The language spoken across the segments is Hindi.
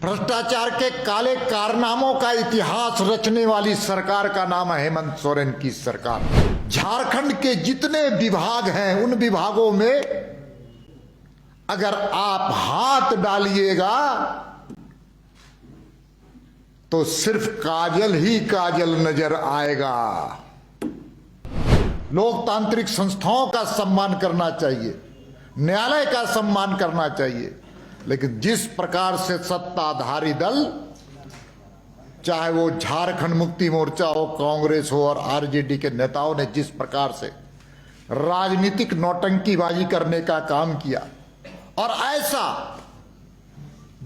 भ्रष्टाचार के काले कारनामों का इतिहास रचने वाली सरकार का नाम है हेमंत सोरेन की सरकार। झारखंड के जितने विभाग हैं उन विभागों में अगर आप हाथ डालिएगा तो सिर्फ काजल ही काजल नजर आएगा। लोकतांत्रिक संस्थाओं का सम्मान करना चाहिए, न्यायालय का सम्मान करना चाहिए, लेकिन जिस प्रकार से सत्ताधारी दल, चाहे वो झारखंड मुक्ति मोर्चा हो, कांग्रेस हो और आरजेडी के नेताओं ने जिस प्रकार से राजनीतिक नौटंकीबाजी करने का काम किया और ऐसा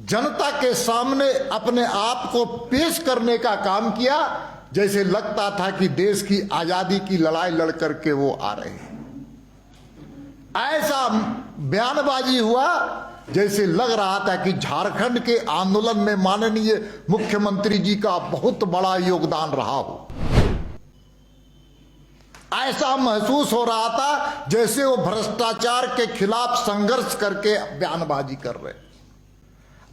जनता के सामने अपने आप को पेश करने का काम किया जैसे लगता था कि देश की आजादी की लड़ाई लड़ करके वो आ रहे हैं। ऐसा बयानबाजी हुआ जैसे लग रहा था कि झारखंड के आंदोलन में माननीय मुख्यमंत्री जी का बहुत बड़ा योगदान रहा हो। ऐसा महसूस हो रहा था जैसे वो भ्रष्टाचार के खिलाफ संघर्ष करके बयानबाजी कर रहे।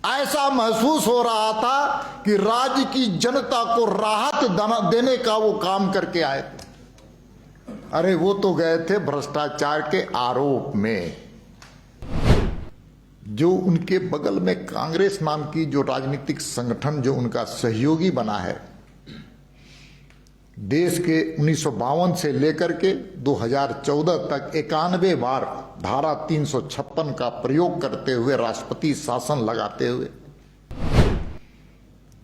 ऐसा महसूस हो रहा था कि राज्य की जनता को राहत देने का वो काम करके आए थे। अरे वो तो गए थे भ्रष्टाचार के आरोप में। जो उनके बगल में कांग्रेस नाम की जो राजनीतिक संगठन जो उनका सहयोगी बना है, देश के 1952 से लेकर के 2014 तक 91 बार धारा 356 का प्रयोग करते हुए राष्ट्रपति शासन लगाते हुए,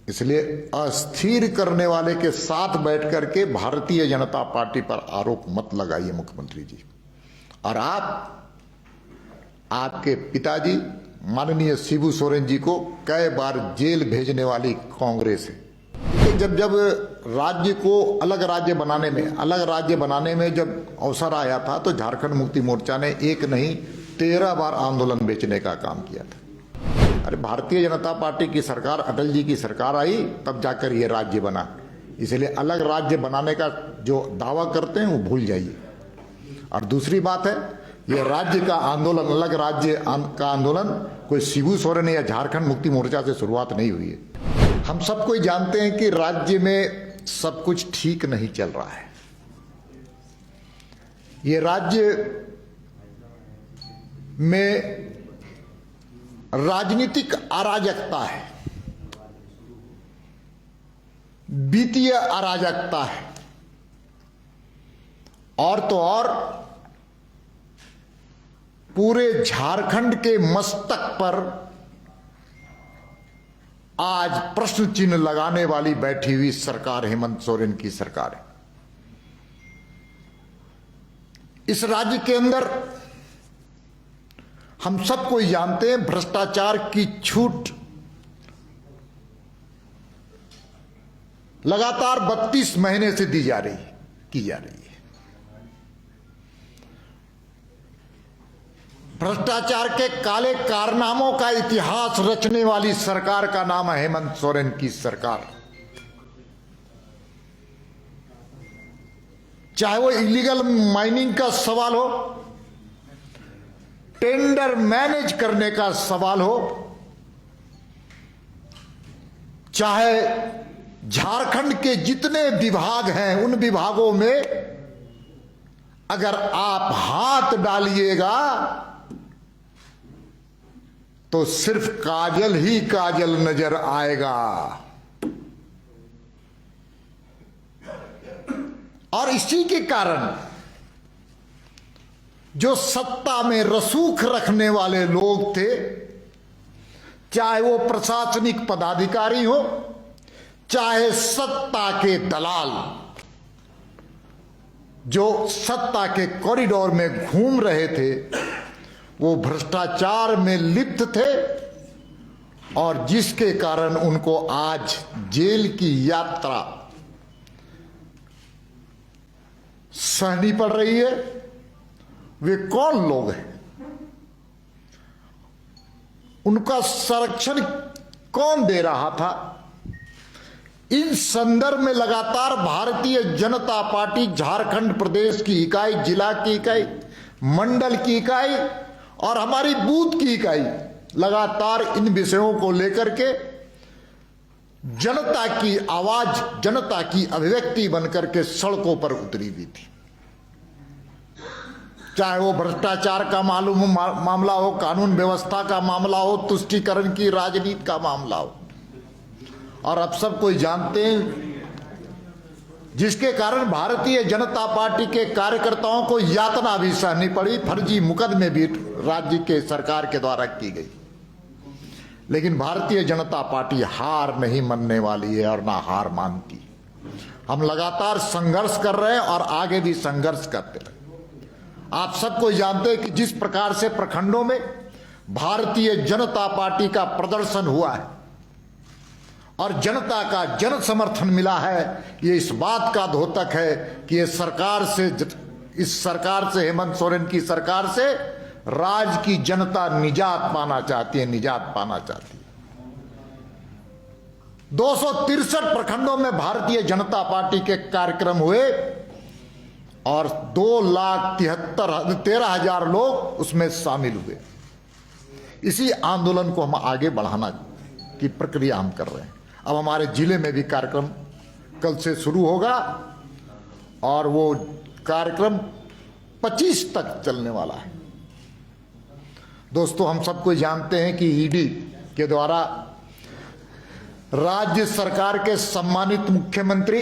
इसलिए अस्थिर करने वाले के साथ बैठ करके भारतीय जनता पार्टी पर आरोप मत लगाइए मुख्यमंत्री जी। और आपके पिताजी माननीय शिबू सोरेन जी को कई बार जेल भेजने वाली कांग्रेस है। जब राज्य को अलग राज्य बनाने में जब अवसर आया था तो झारखंड मुक्ति मोर्चा ने एक नहीं 13 बार आंदोलन बेचने का काम किया था। अरे भारतीय जनता पार्टी की सरकार, अटल जी की सरकार आई तब जाकर ये राज्य बना। इसलिए अलग राज्य बनाने का जो दावा करते हैं वो भूल जाइए। और दूसरी बात है, ये राज्य का आंदोलन, अलग राज्य का आंदोलन कोई शिबू सोरेन या झारखंड मुक्ति मोर्चा से शुरुआत नहीं हुई है। हम सबको जानते हैं कि राज्य में सब कुछ ठीक नहीं चल रहा है। ये राज्य में राजनीतिक अराजकता है, वित्तीय अराजकता है, और तो और पूरे झारखंड के मस्तक पर आज प्रश्न चिन्ह लगाने वाली बैठी हुई सरकार हेमंत सोरेन की सरकार है। इस राज्य के अंदर हम सब कोई जानते हैं भ्रष्टाचार की छूट लगातार 32 महीने से की जा रही है। भ्रष्टाचार के काले कारनामों का इतिहास रचने वाली सरकार का नाम है हेमंत सोरेन की सरकार। चाहे वो इलीगल माइनिंग का सवाल हो, टेंडर मैनेज करने का सवाल हो, चाहे झारखंड के जितने विभाग हैं उन विभागों में अगर आप हाथ डालिएगा तो सिर्फ काजल ही काजल नजर आएगा। और इसी के कारण जो सत्ता में रसूख रखने वाले लोग थे, चाहे वो प्रशासनिक पदाधिकारी हो, चाहे सत्ता के दलाल, जो सत्ता के कॉरिडोर में घूम रहे थे, वो भ्रष्टाचार में लिप्त थे और जिसके कारण उनको आज जेल की यात्रा सहनी पड़ रही है। वे कौन लोग हैं? उनका संरक्षण कौन दे रहा था? इन संदर्भ में लगातार भारतीय जनता पार्टी झारखंड प्रदेश की इकाई, जिला की इकाई, मंडल की इकाई और हमारी बूथ की इकाई लगातार इन विषयों को लेकर के जनता की आवाज, जनता की अभिव्यक्ति बनकर के सड़कों पर उतरी हुई थी। चाहे वो भ्रष्टाचार का मामला हो, कानून व्यवस्था का मामला हो, तुष्टीकरण की राजनीति का मामला हो। और अब सब कोई जानते हैं, जिसके कारण भारतीय जनता पार्टी के कार्यकर्ताओं को यातना भी सहनी पड़ी, फर्जी मुकदमे भी राज्य के सरकार के द्वारा की गई। लेकिन भारतीय जनता पार्टी हार नहीं मानने वाली है और ना हार मानती। हम लगातार संघर्ष कर रहे हैं और आगे भी संघर्ष करते रहे। आप सबको जानते हैं कि जिस प्रकार से प्रखंडों में भारतीय जनता पार्टी का प्रदर्शन हुआ है और जनता का जन समर्थन मिला है, ये इस बात का द्योतक है कि इस सरकार से हेमंत सोरेन की सरकार से राज्य की जनता निजात पाना चाहती है, निजात पाना चाहती है। 263 प्रखंडों में भारतीय जनता पार्टी के कार्यक्रम हुए और 2,73,000 लोग उसमें शामिल हुए। इसी आंदोलन को हम आगे बढ़ाना की प्रक्रिया हम कर रहे हैं। अब हमारे जिले में भी कार्यक्रम कल से शुरू होगा और वो कार्यक्रम 25 तक चलने वाला है। दोस्तों, हम सबको जानते हैं कि ईडी के द्वारा राज्य सरकार के सम्मानित मुख्यमंत्री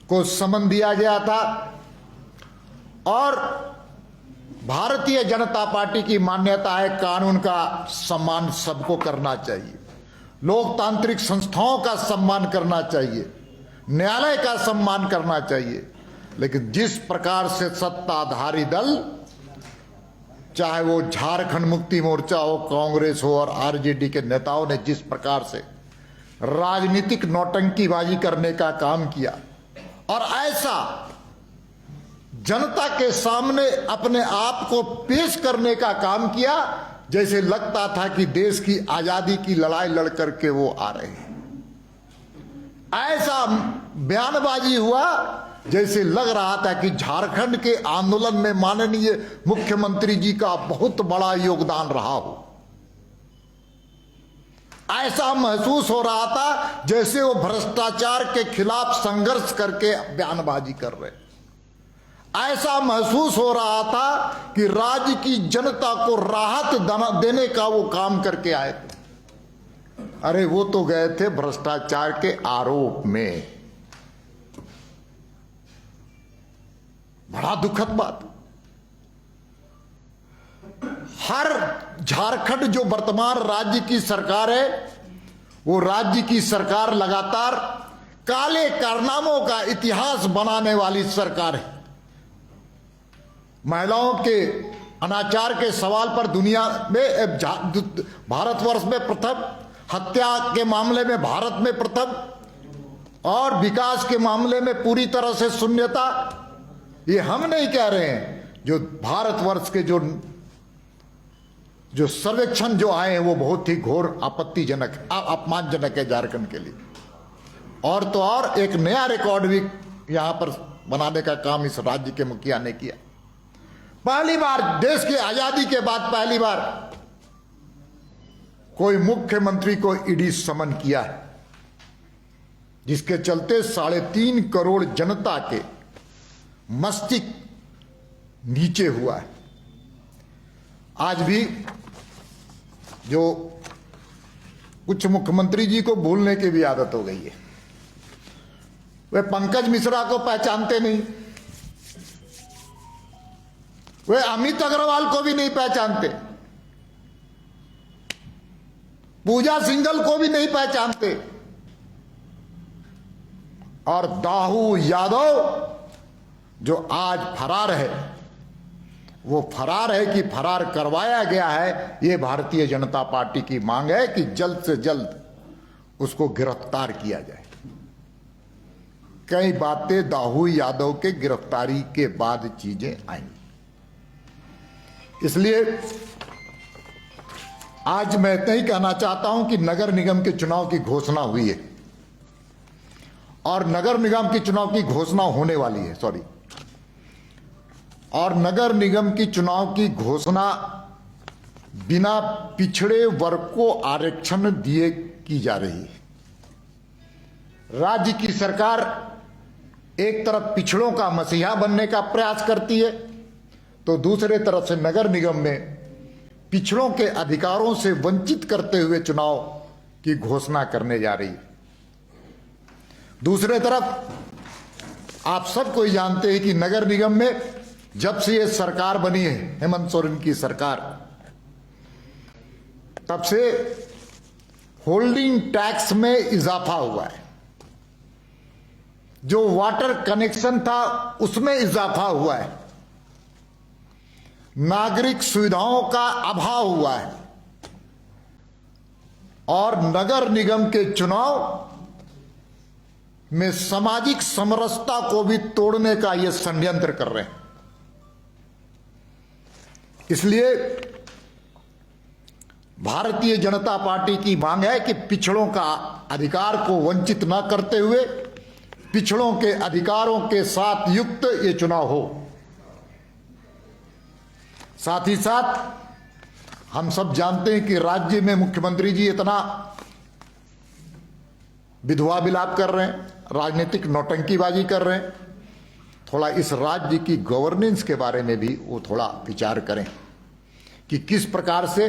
को समन दिया गया था और भारतीय जनता पार्टी की मान्यता है कानून का सम्मान सबको करना चाहिए, लोकतांत्रिक संस्थाओं का सम्मान करना चाहिए, न्यायालय का सम्मान करना चाहिए। लेकिन जिस प्रकार से सत्ताधारी दल, चाहे वो झारखंड मुक्ति मोर्चा हो, कांग्रेस हो और आरजेडी के नेताओं ने जिस प्रकार से राजनीतिक नौटंकीबाजी करने का काम किया और ऐसा जनता के सामने अपने आप को पेश करने का काम किया जैसे लगता था कि देश की आजादी की लड़ाई लड़ करके वो आ रहे हैं। ऐसा बयानबाजी हुआ जैसे लग रहा था कि झारखंड के आंदोलन में माननीय मुख्यमंत्री जी का बहुत बड़ा योगदान रहा हो। ऐसा महसूस हो रहा था जैसे वो भ्रष्टाचार के खिलाफ संघर्ष करके बयानबाजी कर रहे। ऐसा महसूस हो रहा था कि राज्य की जनता को राहत देने का वो काम करके आए थे। अरे वो तो गए थे भ्रष्टाचार के आरोप में। बड़ा दुखद बात। हर झारखंड जो वर्तमान राज्य की सरकार है, वो राज्य की सरकार लगातार काले कारनामों का इतिहास बनाने वाली सरकार है। महिलाओं के अनाचार के सवाल पर दुनिया में, भारतवर्ष में प्रथम, हत्या के मामले में भारत में प्रथम और विकास के मामले में पूरी तरह से शून्यता। ये हम नहीं कह रहे हैं, जो भारतवर्ष के जो सर्वेक्षण जो आए हैं वो बहुत ही घोर आपत्तिजनक, अपमानजनक है झारखंड के लिए। और तो और एक नया रिकॉर्ड भी यहां पर बनाने का काम इस राज्य के मुखिया ने किया। पहली बार देश की आजादी के बाद पहली बार कोई मुख्यमंत्री को ईडी समन किया है, जिसके चलते 3.5 करोड़ जनता के मस्तिष्क नीचे हुआ है। आज भी जो कुछ मुख्यमंत्री जी को भूलने की भी आदत हो गई है। वे पंकज मिश्रा को पहचानते नहीं, वे अमित अग्रवाल को भी नहीं पहचानते, पूजा सिंघल को भी नहीं पहचानते और दाऊ यादव जो आज फरार है, वो फरार है कि फरार करवाया गया है। ये भारतीय जनता पार्टी की मांग है कि जल्द से जल्द उसको गिरफ्तार किया जाए। कई बातें दाऊ यादव के गिरफ्तारी के बाद चीजें आएंगी। इसलिए आज मैं इतना ही कहना चाहता हूं कि नगर निगम के चुनाव की घोषणा हुई है और नगर निगम की चुनाव की घोषणा होने वाली है, और नगर निगम की चुनाव की घोषणा बिना पिछड़े वर्ग को आरक्षण दिए की जा रही है। राज्य की सरकार एक तरफ पिछड़ों का मसीहा बनने का प्रयास करती है तो दूसरे तरफ से नगर निगम में पिछड़ों के अधिकारों से वंचित करते हुए चुनाव की घोषणा करने जा रही है। दूसरे तरफ आप सब कोई जानते हैं कि नगर निगम में जब से ये सरकार बनी है, हेमंत सोरेन की सरकार, तब से होल्डिंग टैक्स में इजाफा हुआ है। जो वाटर कनेक्शन था उसमें इजाफा हुआ है। नागरिक सुविधाओं का अभाव हुआ है और नगर निगम के चुनाव में सामाजिक समरसता को भी तोड़ने का ये षड्यंत्र कर रहे हैं। इसलिए भारतीय जनता पार्टी की मांग है कि पिछड़ों का अधिकार को वंचित न करते हुए पिछड़ों के अधिकारों के साथ युक्त ये चुनाव हो। साथ ही साथ हम सब जानते हैं कि राज्य में मुख्यमंत्री जी इतना विधवा विलाप कर रहे हैं, राजनीतिक नौटंकीबाजी कर रहे हैं। थोड़ा इस राज्य की गवर्नेंस के बारे में भी वो थोड़ा विचार करें कि किस प्रकार से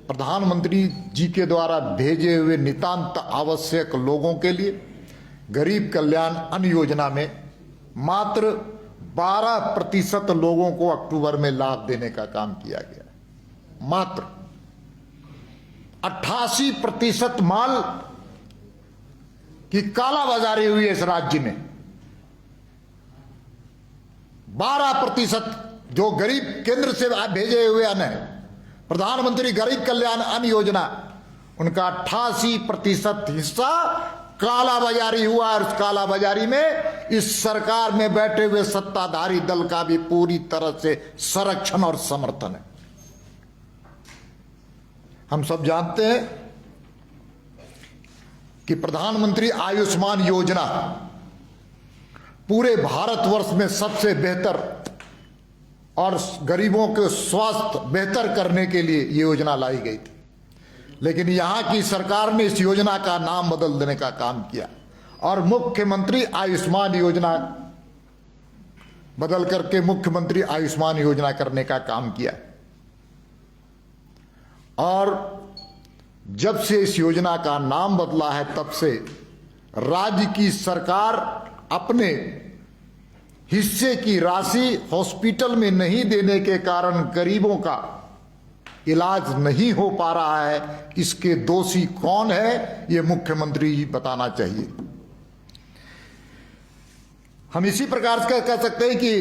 प्रधानमंत्री जी के द्वारा भेजे हुए नितांत आवश्यक लोगों के लिए गरीब कल्याण अन्न योजना में मात्र 12% लोगों को अक्टूबर में लाभ देने का काम किया गया। मात्र 88% माल की कालाबाजारी हुई है इस राज्य में। 12% जो गरीब केंद्र से भेजे हुए अन्न है, प्रधानमंत्री गरीब कल्याण अन्न योजना, उनका 88% हिस्सा कालाबाजारी हुआ। और उस कालाबाजारी में इस सरकार में बैठे हुए सत्ताधारी दल का भी पूरी तरह से संरक्षण और समर्थन है। हम सब जानते हैं कि प्रधानमंत्री आयुष्मान योजना पूरे भारतवर्ष में सबसे बेहतर और गरीबों के स्वास्थ्य बेहतर करने के लिए ये योजना लाई गई थी। लेकिन यहां की सरकार ने इस योजना का नाम बदल देने का काम किया और मुख्यमंत्री आयुष्मान योजना बदल करके मुख्यमंत्री आयुष्मान योजना करने का काम किया। और जब से इस योजना का नाम बदला है तब से राज्य की सरकार अपने हिस्से की राशि हॉस्पिटल में नहीं देने के कारण गरीबों का इलाज नहीं हो पा रहा है। इसके दोषी कौन है ये मुख्यमंत्री जी बताना चाहिए। हम इसी प्रकार से कह सकते हैं कि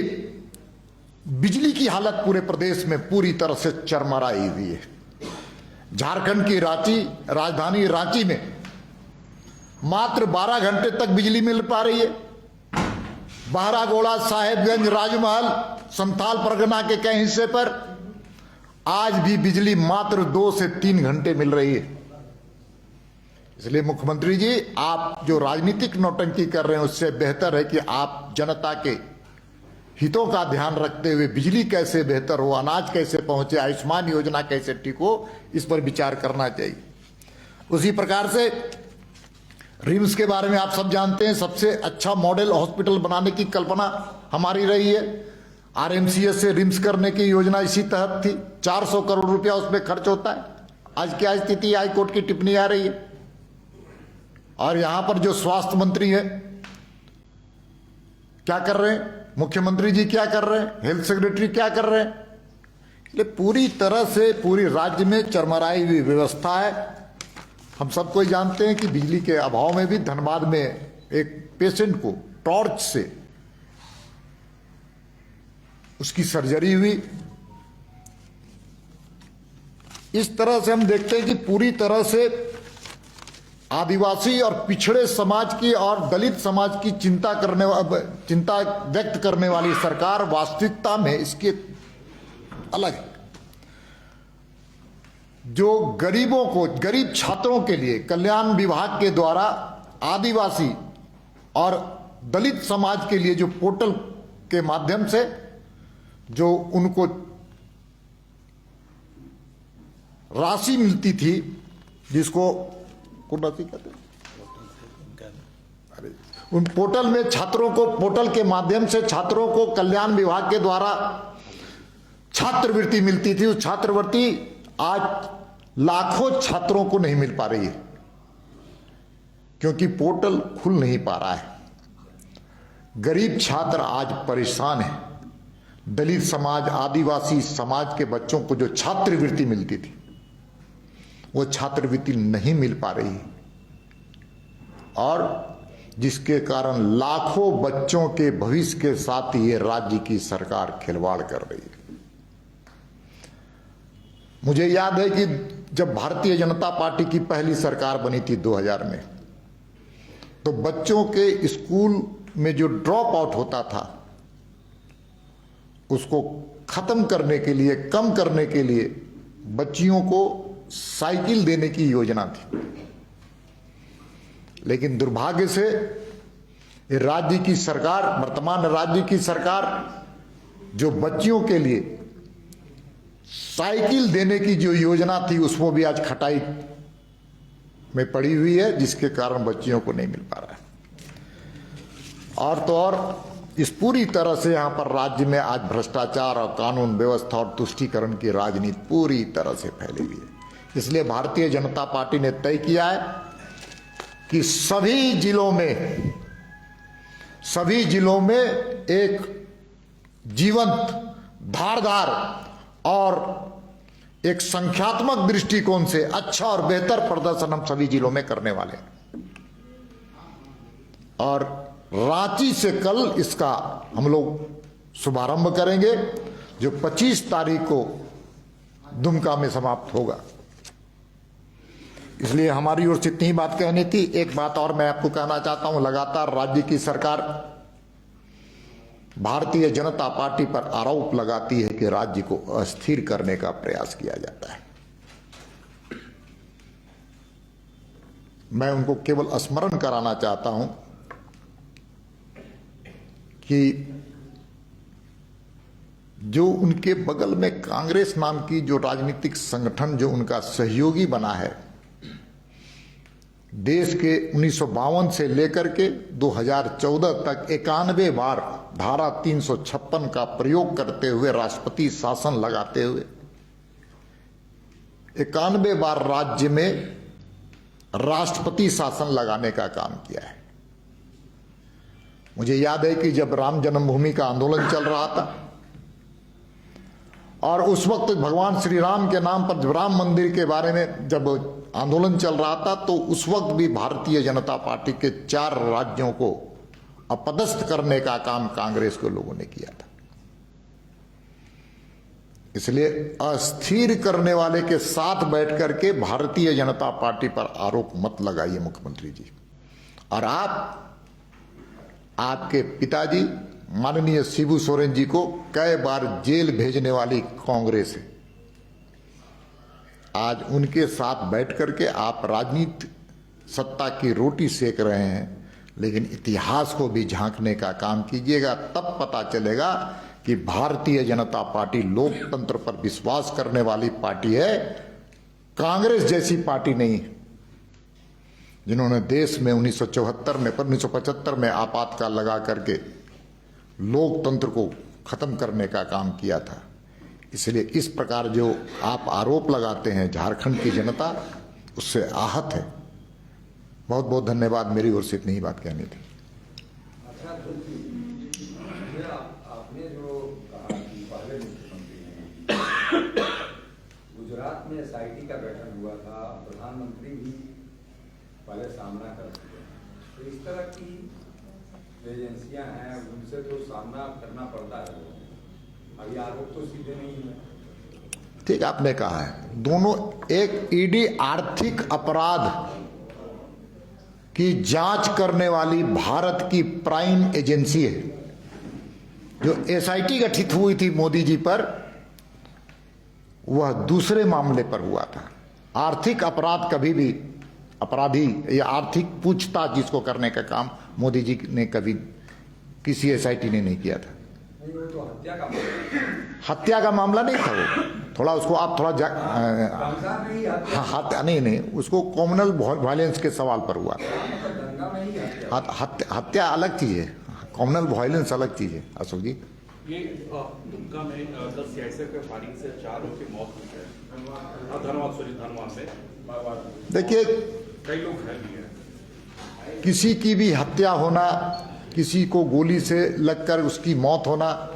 बिजली की हालत पूरे प्रदेश में पूरी तरह से चरमराई हुई है। झारखंड की रांची, राजधानी रांची में मात्र 12 घंटे तक बिजली मिल पा रही है। बहरागोड़ा, साहेबगंज, राजमहल, संथाल परगना के कई हिस्से पर आज भी बिजली मात्र 2 से 3 घंटे मिल रही है। इसलिए मुख्यमंत्री जी, आप जो राजनीतिक नौटंकी कर रहे हैं उससे बेहतर है कि आप जनता के हितों का ध्यान रखते हुए बिजली कैसे बेहतर हो, अनाज कैसे पहुंचे, आयुष्मान योजना कैसे ठीक हो, इस पर विचार करना चाहिए। उसी प्रकार से रिम्स के बारे में आप सब जानते हैं, सबसे अच्छा मॉडल हॉस्पिटल बनाने की कल्पना हमारी रही है। आरएमसीएस से रिम्स करने की योजना इसी तहत थी। 400 करोड़ रुपया उसमें खर्च होता है। आज क्या स्थिति, हाईकोर्ट की टिप्पणी आ रही है। और यहां पर जो स्वास्थ्य मंत्री है क्या कर रहे हैं, मुख्यमंत्री जी क्या कर रहे हैं, हेल्थ सेक्रेटरी क्या कर रहे हैं। इसलिए पूरी तरह से पूरी राज्य में चरमराई हुई व्यवस्था है। हम सब कोई जानते हैं कि बिजली के अभाव में भी धनबाद में एक पेशेंट को टॉर्च से उसकी सर्जरी हुई। इस तरह से हम देखते हैं कि पूरी तरह से आदिवासी और पिछड़े समाज की और दलित समाज की चिंता व्यक्त करने वाली सरकार वास्तविकता में इसके अलग है। जो गरीबों को, गरीब छात्रों के लिए कल्याण विभाग के द्वारा आदिवासी और दलित समाज के लिए जो पोर्टल के माध्यम से जो उनको राशि मिलती थी, जिसको कौन राशि कहते हैं, उन पोर्टल में छात्रों को, पोर्टल के माध्यम से छात्रों को कल्याण विभाग के द्वारा छात्रवृत्ति मिलती थी। उस छात्रवृत्ति आज लाखों छात्रों को नहीं मिल पा रही है, क्योंकि पोर्टल खुल नहीं पा रहा है। गरीब छात्र आज परेशान है। दलित समाज, आदिवासी समाज के बच्चों को जो छात्रवृत्ति मिलती थी, वो छात्रवृत्ति नहीं मिल पा रही है, और जिसके कारण लाखों बच्चों के भविष्य के साथ ये राज्य की सरकार खिलवाड़ कर रही है। मुझे याद है कि जब भारतीय जनता पार्टी की पहली सरकार बनी थी 2000 में, तो बच्चों के स्कूल में जो ड्रॉप आउट होता था, उसको खत्म करने के लिए, कम करने के लिए बच्चियों को साइकिल देने की योजना थी। लेकिन दुर्भाग्य से राज्य की सरकार, वर्तमान राज्य की सरकार, जो बच्चियों के लिए साइकिल देने की जो योजना थी, उसको भी आज खटाई में पड़ी हुई है, जिसके कारण बच्चियों को नहीं मिल पा रहा है। और तो और इस पूरी तरह से यहां पर राज्य में आज भ्रष्टाचार और कानून व्यवस्था और तुष्टीकरण की राजनीति पूरी तरह से फैली हुई है। इसलिए भारतीय जनता पार्टी ने तय किया है कि सभी जिलों में एक जीवंत, धारदार और एक संख्यात्मक दृष्टिकोण से अच्छा और बेहतर प्रदर्शन हम सभी जिलों में करने वाले हैं। और रांची से कल इसका हम लोग शुभारंभ करेंगे, जो 25 तारीख को दुमका में समाप्त होगा। इसलिए हमारी ओर से इतनी ही बात कहनी थी। एक बात और मैं आपको कहना चाहता हूं, लगातार राज्य की सरकार भारतीय जनता पार्टी पर आरोप लगाती है कि राज्य को अस्थिर करने का प्रयास किया जाता है। मैं उनको केवल स्मरण कराना चाहता हूं कि जो उनके बगल में कांग्रेस नाम की जो राजनीतिक संगठन जो उनका सहयोगी बना है, देश के 1952 से लेकर के 2014 तक 91 बार धारा 356 का प्रयोग करते हुए, राष्ट्रपति शासन लगाते हुए 91 बार राज्य में राष्ट्रपति शासन लगाने का काम किया है। मुझे याद है कि जब राम जन्मभूमि का आंदोलन चल रहा था और उस वक्त भगवान श्री राम के नाम पर राम मंदिर के बारे में जब आंदोलन चल रहा था, तो उस वक्त भी भारतीय जनता पार्टी के 4 राज्यों को अपदस्थ करने का काम कांग्रेस के लोगों ने किया था। इसलिए अस्थिर करने वाले के साथ बैठ करके भारतीय जनता पार्टी पर आरोप मत लगाइए मुख्यमंत्री जी। और आपके पिताजी माननीय शिबू सोरेन जी को कई बार जेल भेजने वाली कांग्रेस है। आज उनके साथ बैठ करके आप राजनीति सत्ता की रोटी सेक रहे हैं, लेकिन इतिहास को भी झांकने का काम कीजिएगा, तब पता चलेगा कि भारतीय जनता पार्टी लोकतंत्र पर विश्वास करने वाली पार्टी है, कांग्रेस जैसी पार्टी नहीं है, जिन्होंने देश में 1975 में आपातकाल लगा करके लोकतंत्र को खत्म करने का काम किया था। इसलिए इस प्रकार जो आप आरोप लगाते हैं, झारखंड की जनता उससे आहत है। बहुत बहुत धन्यवाद। मेरी ओर से इतनी ही बात कहनी थी। आपने जो कहा कि पहले मुख्यमंत्री गुजरात में SIT का बैठक हुआ था, प्रधानमंत्री भी पहले सामना कर चुके हैं, तो इस तरह की एजेंसियां हैं, उनसे तो सामना करना पड़ता है। अभी आरोप तो सीधे नहीं है। ठीक आपने कहा है, दोनों एक ईडी आर्थिक अपराध की जांच करने वाली भारत की प्राइम एजेंसी है। जो SIT गठित हुई थी मोदी जी पर, वह दूसरे मामले पर हुआ था। आर्थिक अपराध कभी भी अपराधी या आर्थिक पूछताछ जिसको करने का काम मोदी जी ने कभी किसी SIT ने नहीं किया था। वो तो हत्या का मामला नहीं था वो। थोड़ा उसको आप थोड़ा नहीं, उसको कॉम्युनल वायलेंस के सवाल पर हुआ। दंगा में नहीं है हत्या अलग चीज है, कॉमनल वायलेंस अलग चीज है अशोक जी। ये दुमका में 10 सीआईएसएफ के फायरिंग से 4 लोगों की मौत हुई है। धनबाद में देखिए, कई लोग घायल भी हैं। किसी की भी हत्या होना, किसी को गोली से लगकर उसकी मौत होना,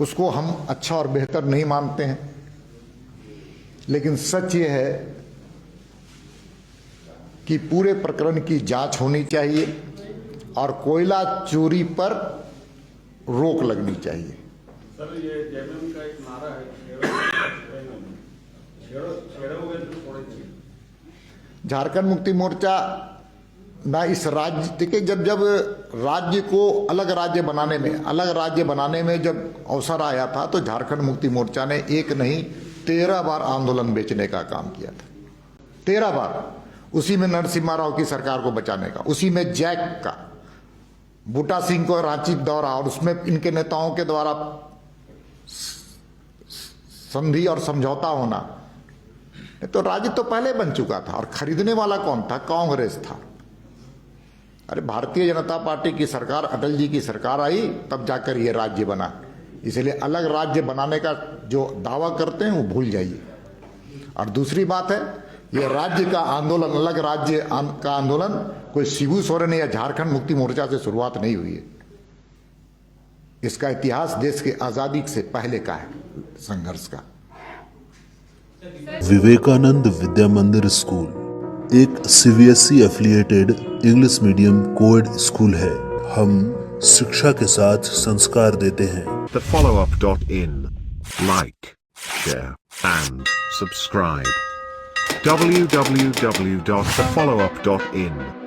उसको हम अच्छा और बेहतर नहीं मानते हैं। लेकिन सच ये है कि पूरे प्रकरण की जांच होनी चाहिए और कोयला चोरी पर रोक लगनी चाहिए। सर, ये जेएमएम का एक नारा है, झारखंड मुक्ति मोर्चा ना इस राज्य, देखिए जब राज्य को अलग राज्य बनाने में जब अवसर आया था तो झारखंड मुक्ति मोर्चा ने एक नहीं 13 बार आंदोलन बेचने का काम किया था। 13 बार। उसी में नरसिम्हा राव की सरकार को बचाने का, उसी में जैक का, बूटा सिंह को रांची दौरा और उसमें इनके नेताओं के द्वारा संधि और समझौता होना। तो राज्य तो पहले बन चुका था और खरीदने वाला कौन था? कांग्रेस था। अरे भारतीय जनता पार्टी की सरकार, अटल जी की सरकार आई तब जाकर ये राज्य बना। इसलिए अलग राज्य बनाने का जो दावा करते हैं वो भूल जाइए। और दूसरी बात है, ये राज्य का आंदोलन, अलग राज्य का आंदोलन कोई शिबू सोरेन या झारखंड मुक्ति मोर्चा से शुरुआत नहीं हुई है। इसका इतिहास देश के आजादी से पहले का है, संघर्ष का। विवेकानंद विद्या मंदिर स्कूल एक CBSE affiliated English medium coed school है। हम शिक्षा के साथ संस्कार देते हैं। thefollowup.in. Like, share, and subscribe. www.thefollowup.in